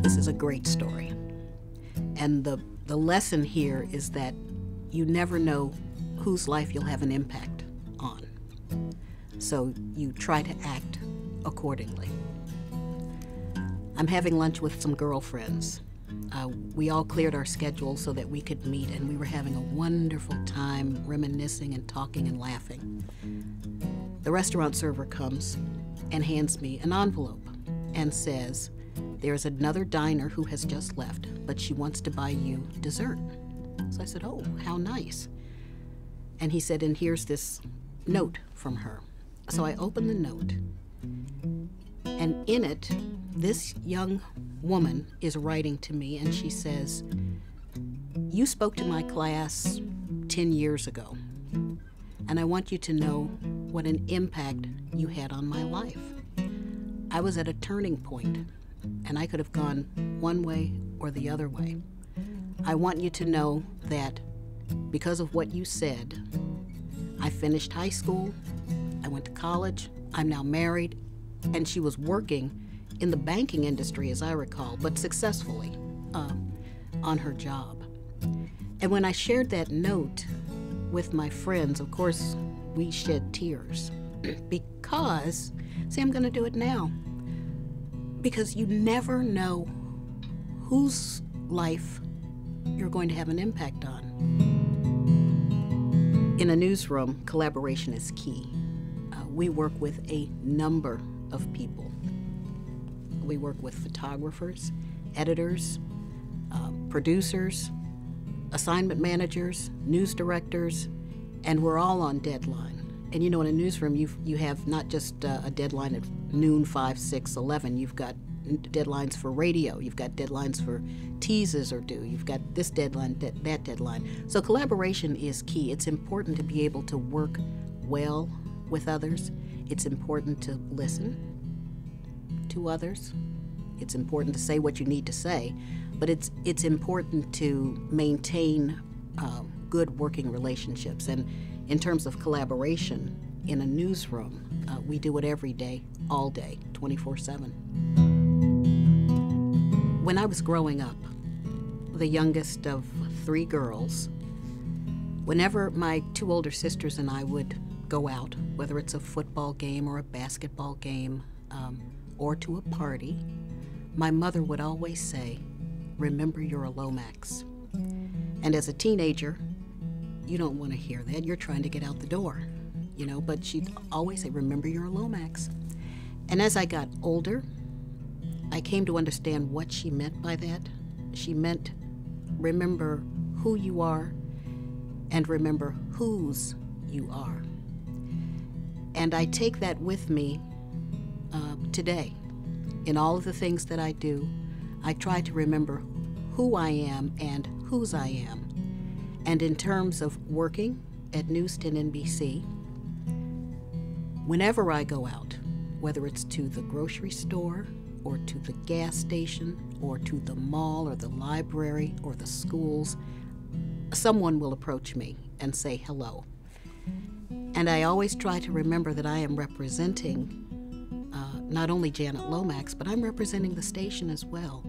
This is a great story. And the lesson here is that you never know whose life you'll have an impact on. So you try to act accordingly. I'm having lunch with some girlfriends. We all cleared our schedules so that we could meet, and we were having a wonderful time reminiscing and talking and laughing. The restaurant server comes and hands me an envelope and says, "There's another diner who has just left, but she wants to buy you dessert." So I said, "Oh, how nice." And he said, "And here's this note from her." So I opened the note, and in it, this young woman is writing to me, and she says, "You spoke to my class 10 years ago, and I want you to know what an impact you had on my life. I was at a turning point, and I could have gone one way or the other way. I want you to know that because of what you said, I finished high school, I went to college, I'm now married," and she was working in the banking industry, as I recall, but successfully on her job. And when I shared that note with my friends, of course, we shed tears because, see, I'm going to do it now, because you never know whose life you're going to have an impact on. In a newsroom, collaboration is key. We work with a number of people. We work with photographers, editors, producers, assignment managers, news directors, and we're all on deadline. And you know, in a newsroom, you have not just a deadline at noon, 5, 6, 11. You've got deadlines for radio. You've got deadlines for teases are due. You've got this deadline, that deadline. So collaboration is key. It's important to be able to work well with others. It's important to listen to others. It's important to say what you need to say, but it's important to maintain good working relationships. And in terms of collaboration in a newsroom, we do it every day, all day, 24/7. When I was growing up, the youngest of 3 girls, whenever my 2 older sisters and I would go out, whether it's a football game or a basketball game, or to a party, my mother would always say, "Remember, you're a Lomax." And as a teenager, you don't want to hear that. You're trying to get out the door, you know, but she'd always say, "Remember, you're a Lomax." And as I got older, I came to understand what she meant by that. She meant, remember who you are and remember whose you are. And I take that with me today. In all of the things that I do, I try to remember who I am and whose I am. And in terms of working at News 10 NBC, whenever I go out, whether it's to the grocery store or to the gas station or to the mall or the library or the schools, someone will approach me and say hello. And I always try to remember that I am representing not only Janet Lomax, but I'm representing the station as well.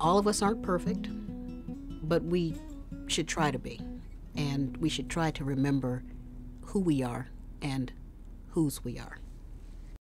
All of us aren't perfect, but we should try to be. And we should try to remember who we are and whose we are.